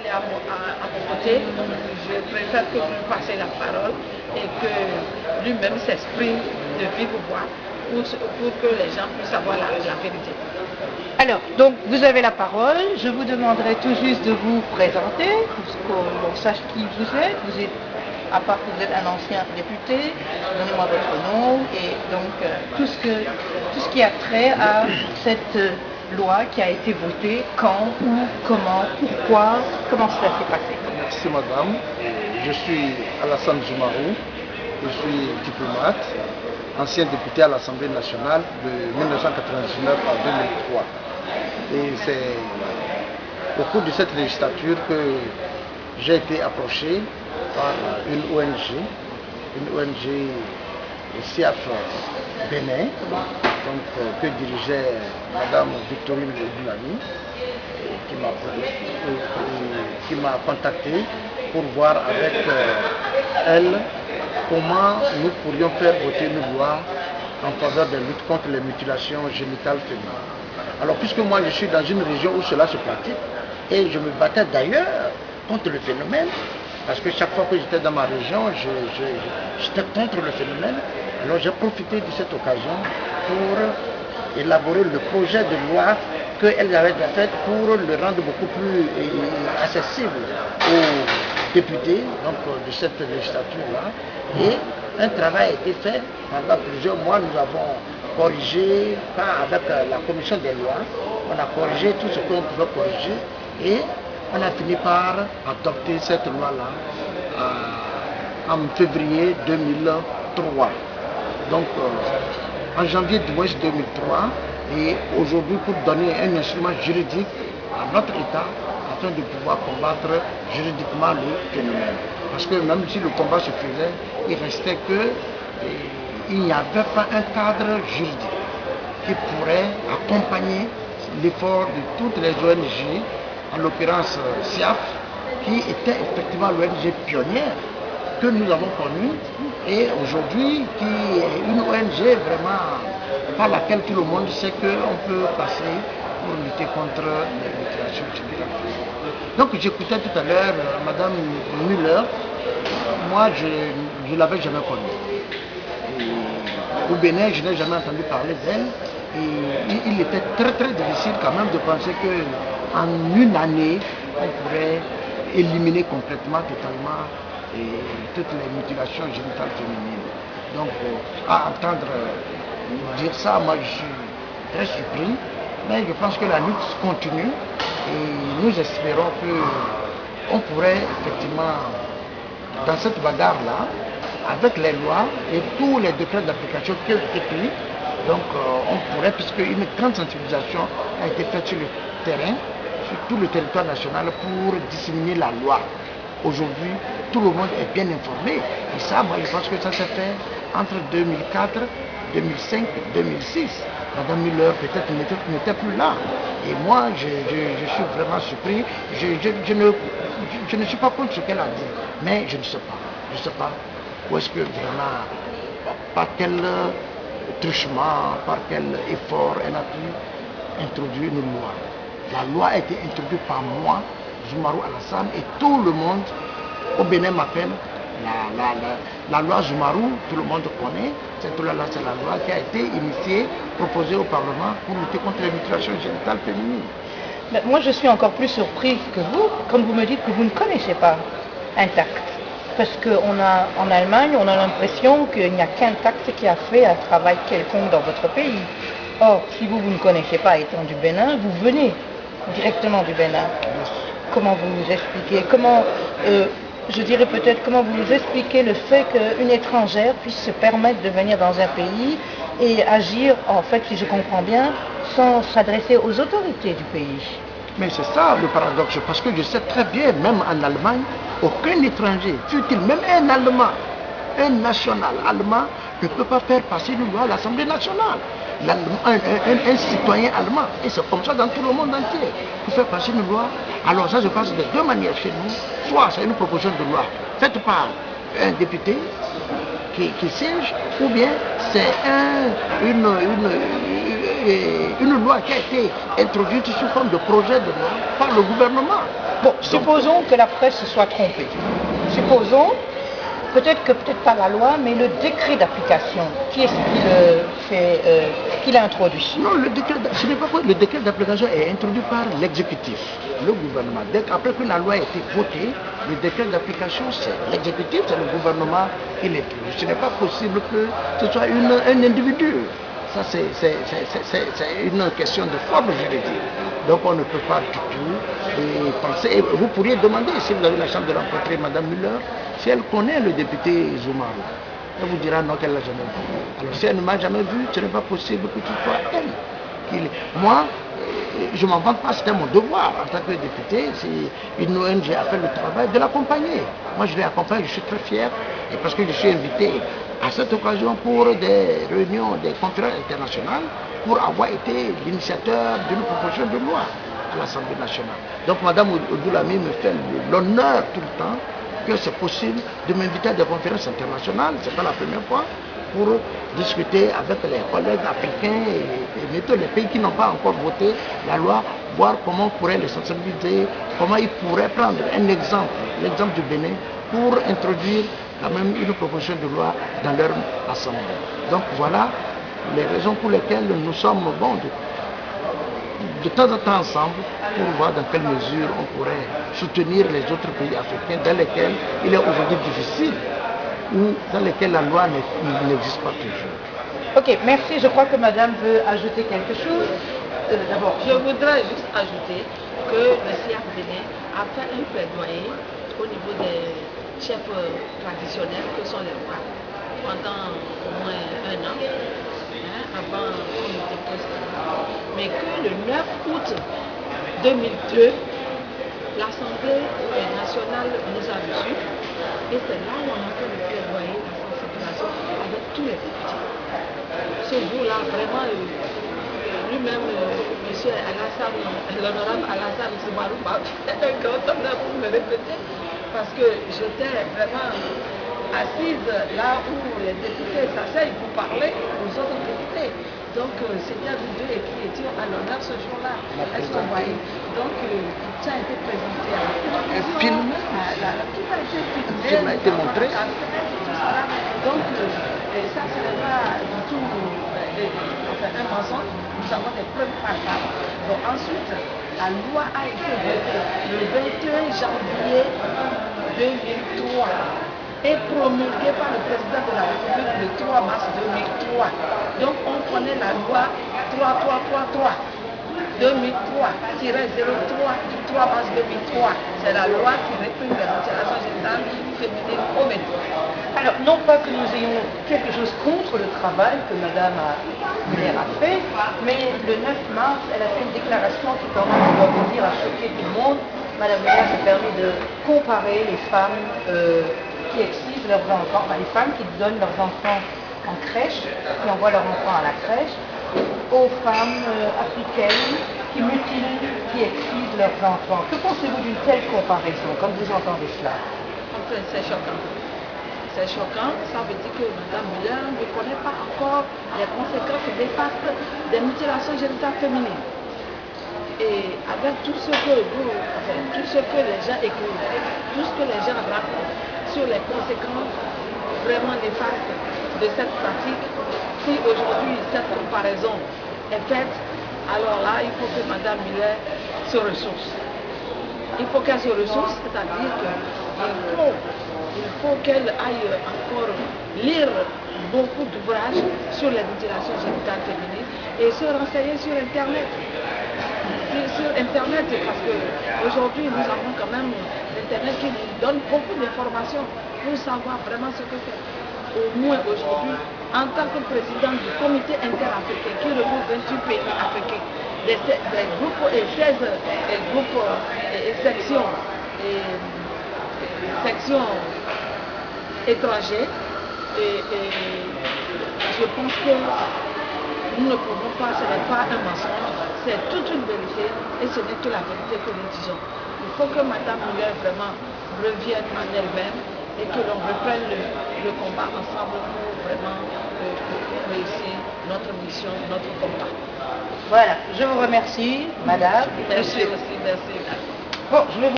est à mon côté, je préfère que vous lui passiez la parole et que lui-même s'exprime de vive voix pour que les gens puissent avoir la vérité. Alors, donc vous avez la parole, je vous demanderai tout juste de vous présenter, pour qu'on sache qui vous êtes. Vous êtes, à part que vous êtes un ancien député, donnez-moi votre nom et donc tout ce qui a trait à cette loi qui a été votée, quand, où, comment, pourquoi, comment cela s'est passé. Merci madame, je suis Alassane Zoumarou, je suis diplomate, ancien député à l'Assemblée nationale de 1999 à 2003. Et c'est au cours de cette législature que j'ai été approché par une ONG CIAF Bénin, donc, que dirigeait Madame Victorine Boulani, qui m'a contacté pour voir avec elle comment nous pourrions faire voter une loi en faveur de la lutte contre les mutilations génitales féminines. Alors puisque moi je suis dans une région où cela se pratique, et je me battais d'ailleurs contre le phénomène, parce que chaque fois que j'étais dans ma région, j'étais contre le phénomène, alors j'ai profité de cette occasion pour élaborer le projet de loi qu'elle avait déjà fait pour le rendre beaucoup plus accessible aux députés donc, de cette législature-là. Et un travail a été fait pendant plusieurs mois. Nous avons corrigé, avec la commission des lois, on a corrigé tout ce qu'on pouvait corriger et on a fini par adopter cette loi-là en février 2003. Donc en janvier 2003, et aujourd'hui pour donner un instrument juridique à notre État afin de pouvoir combattre juridiquement le phénomène. Parce que même si le combat se faisait, il restait qu'il n'y avait pas un cadre juridique qui pourrait accompagner l'effort de toutes les ONG, en l'occurrence CIAF, qui était effectivement l'ONG pionnière que nous avons connue et aujourd'hui qui est une ONG vraiment par laquelle tout le monde sait qu'on peut passer pour lutter contre les mutilations génitales. Donc j'écoutais tout à l'heure Madame Müller, moi je ne l'avais jamais connue. Au Bénin, je n'ai jamais entendu parler d'elle et il était très très difficile quand même de penser qu'en une année, on pourrait éliminer complètement, totalement toutes les mutilations génitales féminines. Donc à entendre dire ça, moi je suis très surpris, mais je pense que la lutte continue et nous espérons qu'on pourrait effectivement, dans cette bagarre-là, avec les lois et tous les décrets d'application qui ont été pris, donc on pourrait, puisque une grande sensibilisation a été faite sur le terrain, sur tout le territoire national pour disséminer la loi. Aujourd'hui, tout le monde est bien informé. Et ça, moi, je pense que ça s'est fait entre 2004, 2005 et 2006. Madame Müller, peut-être, n'était plus là. Et moi, je suis vraiment surpris. Je ne suis pas contre ce qu'elle a dit. Mais je ne sais pas. Je ne sais pas où est-ce que vraiment, par quel truchement, par quel effort elle a pu introduire une loi. La loi a été introduite par moi, Zoumarou Alassane, et tout le monde au Bénin m'appelle la loi Zoumarou, tout le monde connaît. Cette loi-là, c'est la loi qui a été initiée, proposée au Parlement pour lutter contre les mutilations génitales féminines. Mais moi, je suis encore plus surprise que vous quand vous me dites que vous ne connaissez pas Intact. Parce qu'en Allemagne, on a l'impression qu'il n'y a qu'Intact qui a fait un travail quelconque dans votre pays. Or, si vous ne connaissez pas étant du Bénin, vous venez directement du Bénin. Comment vous nous expliquez, je dirais peut-être comment vous nous expliquez le fait qu'une étrangère puisse se permettre de venir dans un pays et agir, en fait, si je comprends bien, sans s'adresser aux autorités du pays. Mais c'est ça le paradoxe, parce que je sais très bien, même en Allemagne, aucun étranger, fût-il même un Allemand, un national allemand, ne peut pas faire passer une loi à l'Assemblée nationale. Un citoyen allemand, et c'est comme ça dans tout le monde entier, pour faire passer une loi. Alors ça se passe de deux manières chez nous. Soit c'est une proposition de loi faite par un député qui siège, ou bien c'est une loi qui a été introduite sous forme de projet de loi par le gouvernement. Bon, supposons que la presse se soit trompée. Supposons, peut-être pas la loi, mais le décret d'application. Qui est-ce qui l'a introduit? Non, ce n'est pas vrai. Le décret d'application est introduit par l'exécutif, le gouvernement. Après que la loi a été votée, le décret d'application, c'est l'exécutif, c'est le gouvernement qui l'introduit. Ce n'est pas possible que ce soit un individu. Ça, c'est une question de forme juridique. Donc, on ne peut pas du tout penser. Et vous pourriez demander, si vous avez la chance de rencontrer Mme Müller, si elle connaît le député Zoumarou. Elle vous dira non, qu'elle ne l'a jamais vu. Alors, si elle ne m'a jamais vu, ce n'est pas possible que ce soit elle. Moi, je ne m'en vante pas, c'était mon devoir en tant que député. Si une ONG a fait le travail, de l'accompagner. Moi, je l'ai accompagné, je suis très fier, et parce que je suis invité à cette occasion pour des réunions, des conférences internationales, pour avoir été l'initiateur d'une proposition de loi à l'Assemblée nationale. Donc, Mme Odoulami me fait l'honneur tout le temps que c'est possible de m'inviter à des conférences internationales, ce n'est pas la première fois, pour discuter avec les collègues africains et mettre les pays qui n'ont pas encore voté la loi, voir comment on pourrait les sensibiliser, comment ils pourraient prendre un exemple, l'exemple du Bénin, pour introduire quand même une proposition de loi dans leur assemblée. Donc voilà les raisons pour lesquelles nous sommes de temps en temps ensemble pour voir dans quelle mesure on pourrait soutenir les autres pays africains dans lesquels il est aujourd'hui difficile ou dans lesquels la loi n'existe pas toujours. Ok, merci. Je crois que madame veut ajouter quelque chose. D'abord, je voudrais juste ajouter que le CIAF Bénin a fait un plaidoyer au niveau des chefs traditionnels que sont les rois pendant au moins un an, avant qu'on ne dépose. Mais que le 9 août 2002, l'Assemblée nationale nous a reçus et c'est là où on a fait le plaidoyer, la sensibilisation avec tous les députés. Ce jour-là, vraiment, lui-même, M. Alassane, l'honorable Alassane Soumarou, c'est un grand honneur pour me répéter, parce que j'étais vraiment assise là où les députés s'asseyent pour parler aux autres députés. Donc c'était nous deux qui étions à l'honneur ce jour-là. Est-ce qu'on voyait? Donc ça a été présenté à la télévision, tout a été filmé, film a été montré. Donc ça ce n'est pas du tout un mensonge. Nous avons des preuves palpables. Donc ensuite, la loi a été votée le 21 janvier 2003 et promulguée par le président de la République le 3 mars 2003. Donc on connaît la loi 3333 2003-03 du 3 mars 2003. C'est la loi qui réprime les mutilations génitales féminines au Bénin. Alors, non pas que nous ayons quelque chose contre le travail que madame Muller a fait, mais le 9 mars, elle a fait une déclaration qui, quand même, on doit vous dire, a choqué tout le monde. Madame Muller s'est permis de comparer les femmes qui excisent leurs enfants, les femmes qui donnent leurs enfants en crèche, qui envoient leurs enfants à la crèche, aux femmes africaines qui mutilent, qui excisent leurs enfants. Que pensez-vous d'une telle comparaison, comme vous entendez cela? Enfin, c'est choquant. C'est choquant, ça veut dire que Mme Muller ne connaît pas encore les conséquences néfastes des mutilations génitales féminines. Et avec tout ce que les gens écrivent, tout ce que les gens racontent sur les conséquences vraiment néfastes de cette pratique, si aujourd'hui cette comparaison est faite, alors là, il faut que Mme Muller se ressource. Il faut qu'elle se ressource, c'est-à-dire qu'il faut qu'elle aille encore lire beaucoup d'ouvrages sur les mutilations génitales féminines et se renseigner sur Internet. Sur Internet, parce qu'aujourd'hui, nous avons quand même Internet qui nous donne beaucoup d'informations pour savoir vraiment ce que c'est. Au moins aujourd'hui, en tant que président du comité interafricain qui regroupe 28 pays africains, des groupes et 16 groupes et sections étrangères, et je pense que nous ne pouvons pas, ce n'est pas un mensonge, c'est toute une vérité et ce n'est que la vérité que nous disons. Il faut que Mme Muller vraiment revienne en elle-même et que l'on reprenne le combat ensemble pour vraiment réussir notre mission, notre combat. Voilà, je vous remercie, madame. Merci aussi, merci. Bon, je vais vous